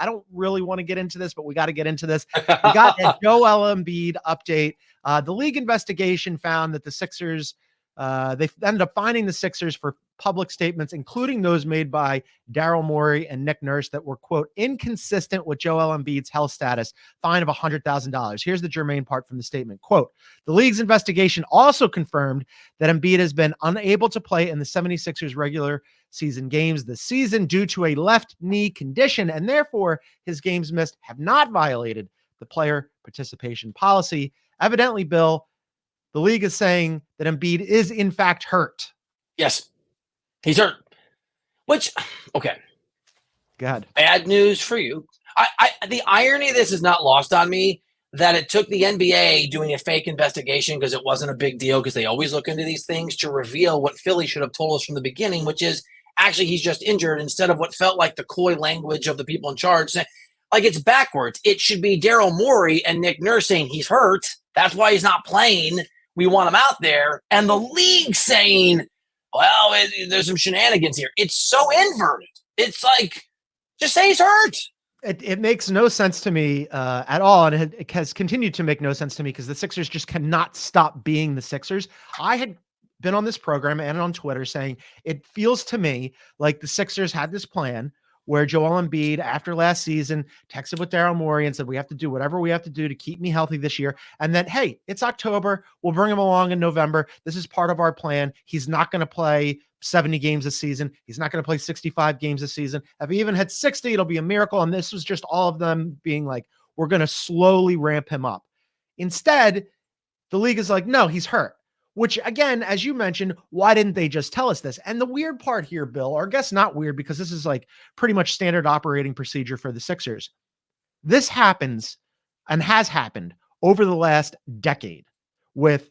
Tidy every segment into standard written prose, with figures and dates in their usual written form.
I don't really want to get into this, but we got to get into this. We got a Joel Embiid update. The league investigation found that the Sixers, they ended up finding the Sixers for public statements, including those made by Daryl Morey and Nick Nurse, that were, quote, inconsistent with Joel Embiid's health status, fine of $100,000. Here's the germane part from the statement. Quote, the league's investigation also confirmed that Embiid has been unable to play in the 76ers regular season games this season due to a left knee condition, and therefore his games missed have not violated the player participation policy. Evidently, Bill, the league is saying that Embiid is in fact hurt. Yes, he's hurt. Which, okay. God. Bad news for you. The irony of this is not lost on me, that it took the NBA doing a fake investigation because it wasn't a big deal, because they always look into these things, to reveal what Philly should have told us from the beginning, which is actually he's just injured, instead of what felt like the coy language of the people in charge. Like, it's backwards. It should be Daryl Morey and Nick Nurse saying he's hurt. That's why he's not playing. We want him out there. And the league saying, well, there's some shenanigans here. It's so inverted. It's like, just say he's hurt. It makes no sense to me at all. And it has continued to make no sense to me because the Sixers just cannot stop being the Sixers. I had been on this program and on Twitter saying it feels to me like the Sixers had this plan where Joel Embiid, after last season, texted with Daryl Morey and said, we have to do whatever we have to do to keep me healthy this year. And then, hey, it's October. We'll bring him along in November. This is part of our plan. He's not going to play 70 games a season. He's not going to play 65 games a season. If he even had 60, it'll be a miracle. And this was just all of them being like, we're going to slowly ramp him up. Instead, the league is like, no, he's hurt. Which, again, as you mentioned, why didn't they just tell us this? And the weird part here, Bill, or I guess not weird, because this is like pretty much standard operating procedure for the Sixers. This happens and has happened over the last decade with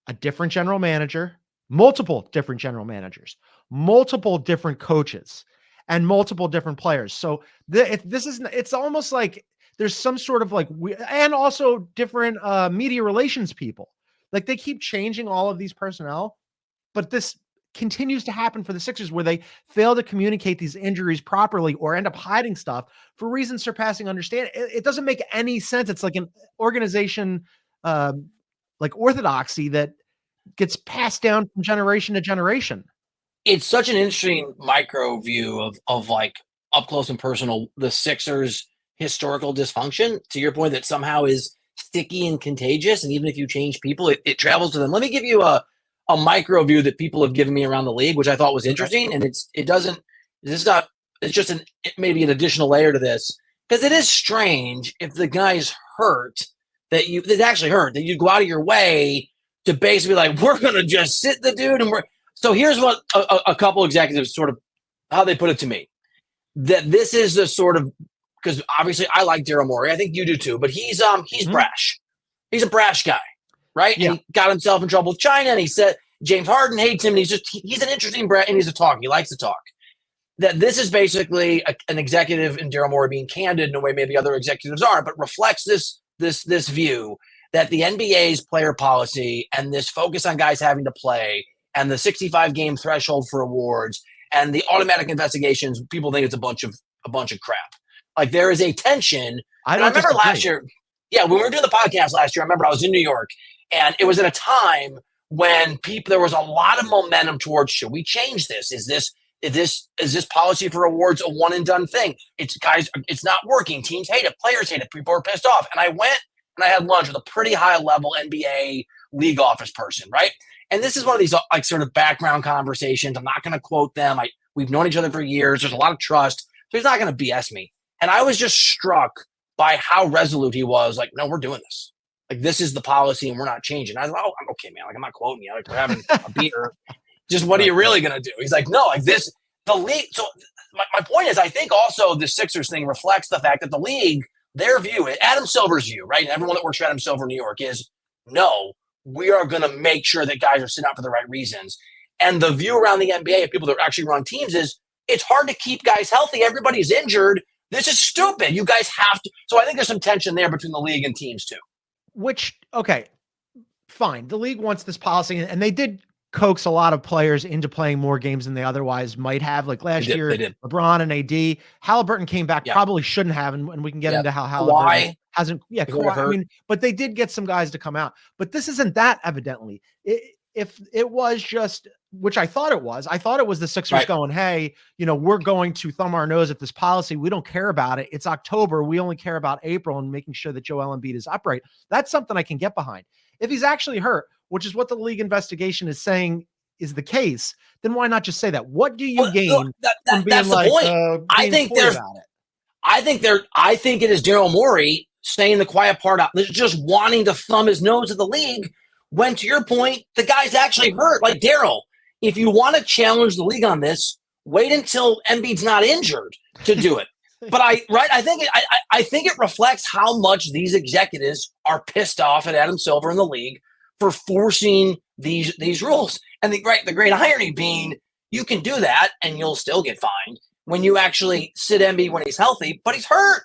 a different general manager, multiple different general managers, multiple different coaches, and multiple different players. So it's almost like there's some sort of like, and also different media relations people. Like, they keep changing all of these personnel, but this continues to happen for the Sixers, where they fail to communicate these injuries properly or end up hiding stuff for reasons surpassing understanding. It doesn't make any sense. It's like an organization, like orthodoxy, that gets passed down from generation to generation. It's such an interesting micro view of like up close and personal, the Sixers' historical dysfunction, to your point, that somehow is sticky and contagious, and even if you change people, it travels to them. Let me give you a micro view that people have given me around the league, which I thought was interesting. And it's just maybe an additional layer to this, because it is strange if the guy's hurt, that you go out of your way to basically like, we're going to just sit the dude. So here's what a couple executives sort of, how they put it to me, that this is the sort of, because obviously I like Daryl Morey. I think you do too, but he's brash. He's a brash guy, right? Yeah. And he got himself in trouble with China, and he said James Harden hates him, and he's an interesting brat, and he's a talk. He likes to talk. That this is basically an executive in Daryl Morey being candid in a way maybe other executives aren't, but reflects this view that the NBA's player policy and this focus on guys having to play and the 65 game threshold for awards and the automatic investigations, people think it's a bunch of crap. Like, there is a tension. I remember last year, when we were doing the podcast last year, I remember I was in New York, and it was at a time when there was a lot of momentum towards, should we change this? Is this policy for awards a one and done thing? It's not working. Teams hate it. Players hate it. People are pissed off. And I went and I had lunch with a pretty high level NBA league office person, right? And this is one of these like sort of background conversations. I'm not going to quote them. We've known each other for years. There's a lot of trust. So he's not going to BS me. And I was just struck by how resolute he was. Like, no, we're doing this. Like, this is the policy, and we're not changing. I was like, oh, I'm okay, man. Like, I'm not quoting you. Like, we're having a beer. Just what are you really going to do? He's like, no, like this, the league. So my point is, I think also the Sixers thing reflects the fact that the league, their view, Adam Silver's view, right? And everyone that works for Adam Silver in New York is, no, we are going to make sure that guys are sitting out for the right reasons. And the view around the NBA of people that actually run teams is, it's hard to keep guys healthy. Everybody's injured. This is stupid. You guys have to. So I think there's some tension there between the league and teams too. Which, okay, fine. The league wants this policy, and they did coax a lot of players into playing more games than they otherwise might have. Like last They year, did. LeBron and AD, Halliburton came back, Yeah. probably shouldn't have, and we can get Yeah. into how Halliburton Kawhi, hasn't. Yeah, he got Kawhi. I hurt. mean, but they did get some guys to come out. But this isn't that evidently. If it was just, which I thought it was the Sixers going, hey, we're going to thumb our nose at this policy. We don't care about it. It's October. We only care about April and making sure that Joel Embiid is upright. That's something I can get behind. If he's actually hurt, which is what the league investigation is saying is the case, then why not just say that? What do you gain from being that's the point. I being think coy there's, about it? I think it is Daryl Morey saying the quiet part out, just wanting to thumb his nose at the league. When, to your point, the guy's actually hurt. Like, Daryl, if you want to challenge the league on this, wait until Embiid's not injured to do it. But I think it reflects how much these executives are pissed off at Adam Silver and the league for forcing these rules. And the great irony being, you can do that and you'll still get fined when you actually sit Embiid when he's healthy, but he's hurt.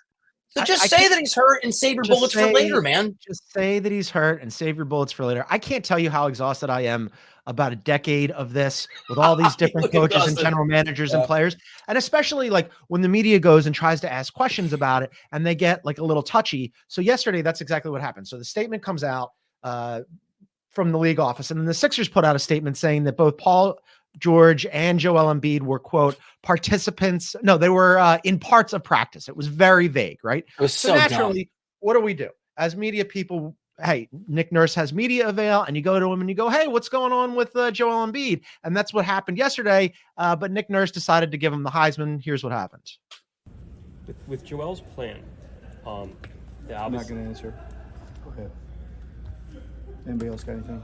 So just say that he's hurt and save your bullets for later, man. Just say that he's hurt and save your bullets for later. I can't tell you how exhausted I am about a decade of this with all these different coaches and general managers and players. And especially like when the media goes and tries to ask questions about it and they get like a little touchy. So yesterday, that's exactly what happened. So the statement comes out from the league office, and then the Sixers put out a statement saying that both Paul George and Joel Embiid were, quote, participants. No, they were in parts of practice. It was very vague, right? It was so naturally, dumb. What do we do as media people? Hey, Nick Nurse has media avail, and you go to him and you go, hey, what's going on with Joel Embiid? And that's what happened yesterday. But Nick Nurse decided to give him the Heisman. Here's what happened. With Joel's plan, I'm not going to answer. Go ahead. Anybody else got anything?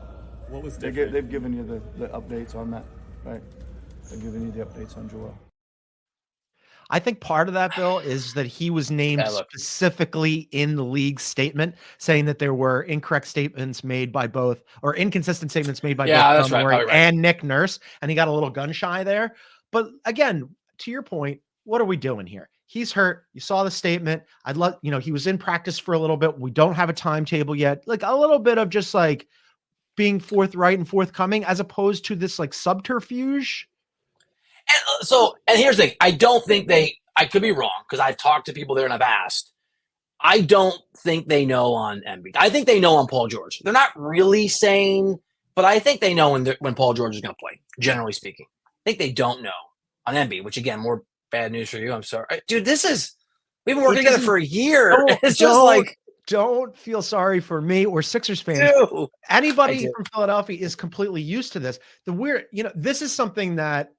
What was different? They've given you the updates on that, right? They've given you the updates on Joel. I think part of that, Bill, is that he was named specifically in the league statement, saying that there were incorrect statements made by both, or inconsistent statements made by both Morey and Nick Nurse, and he got a little gun shy there. But again, to your point, what are we doing here? He's hurt. You saw the statement. He was in practice for a little bit. We don't have a timetable yet. Like a little bit of just like being forthright and forthcoming, as opposed to this like subterfuge. And here's the thing. I don't think I could be wrong because I've talked to people there and I've asked. I don't think they know on Embiid. I think they know on Paul George. They're not really saying, but I think they know when Paul George is going to play, generally speaking. I think they don't know on Embiid, which again, more bad news for you. I'm sorry. Dude, we've been working together for a year. It's just like, don't feel sorry for me or Sixers fans. Dude, anybody from Philadelphia is completely used to this. This is something that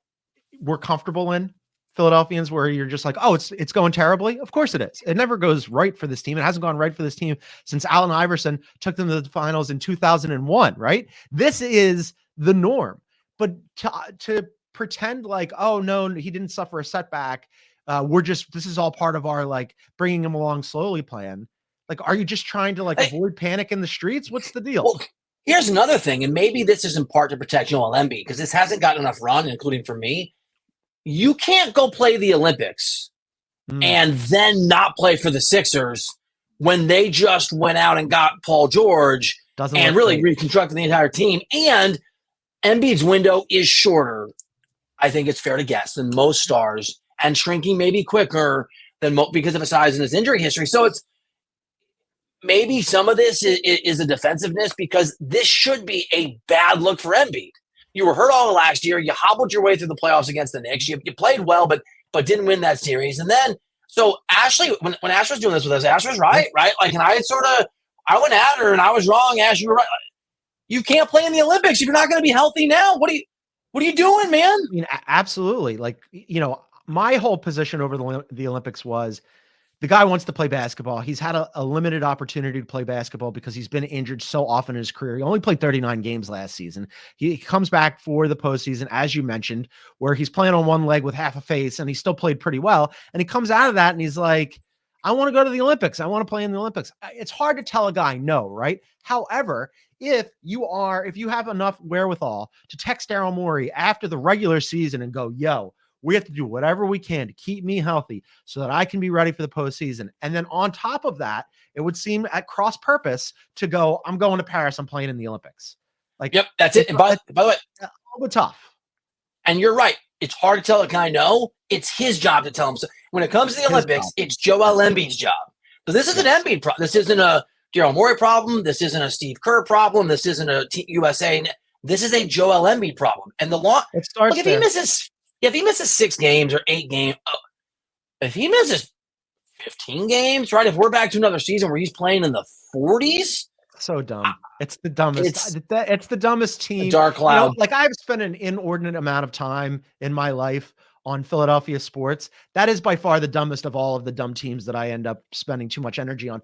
we're comfortable in, Philadelphians, where you're just like, oh, it's going terribly. Of course it is. It never goes right for this team. It hasn't gone right for this team since Allen Iverson took them to the finals in 2001, right? This is the norm. But to pretend like, oh no, he didn't suffer a setback. This is all part of our like bringing him along slowly plan. Like, are you just trying to like avoid panic in the streets? What's the deal? Well, here's another thing, and maybe this is in part to protect Joel Embiid because this hasn't gotten enough run, including for me. You can't go play the Olympics and then not play for the Sixers when they just went out and got Paul George and really reconstructed the entire team. And Embiid's window is shorter, I think it's fair to guess, than most stars, and shrinking maybe quicker than because of his size and his injury history. So it's maybe some of this is a defensiveness because this should be a bad look for Embiid. You were hurt all of last year. You hobbled your way through the playoffs against the Knicks. You played well, but didn't win that series. And then, so Ashley, when Ash was doing this with us, Ash was right? Like, and I went at her and I was wrong. Ash, you were right. You can't play in the Olympics if you're not going to be healthy now. What are you doing, man? I mean, absolutely. Like, my whole position over the Olympics was, the guy wants to play basketball. He's had a limited opportunity to play basketball because he's been injured so often in his career. He only played 39 games last season. He comes back for the postseason, as you mentioned, where he's playing on one leg with half a face, and he still played pretty well. And he comes out of that and he's like, I want to go to the Olympics. I want to play in the Olympics. It's hard to tell a guy no, right? However, if you have enough wherewithal to text Daryl Morey after the regular season and go, yo, we have to do whatever we can to keep me healthy so that I can be ready for the postseason. And then on top of that, it would seem at cross purpose to go, I'm going to Paris. I'm playing in the Olympics. Like, Yep, that's it. And by the way, all the tough. and you're right. It's hard to tell a guy no. It's his job to tell him. So when it comes to the Olympics, it's Joel Embiid's job. So this is an Embiid problem. This isn't a Daryl Morey problem. This isn't a Steve Kerr problem. This isn't a USA. This is a Joel Embiid problem. And the law. It starts Look, if he misses 6 games or 8 games, if he misses 15 games, right? If we're back to another season where he's playing in the 40s, so dumb. It's the dumbest. It's the dumbest team. Dark cloud. Like, I've spent an inordinate amount of time in my life on Philadelphia sports. That is by far the dumbest of all of the dumb teams that I end up spending too much energy on.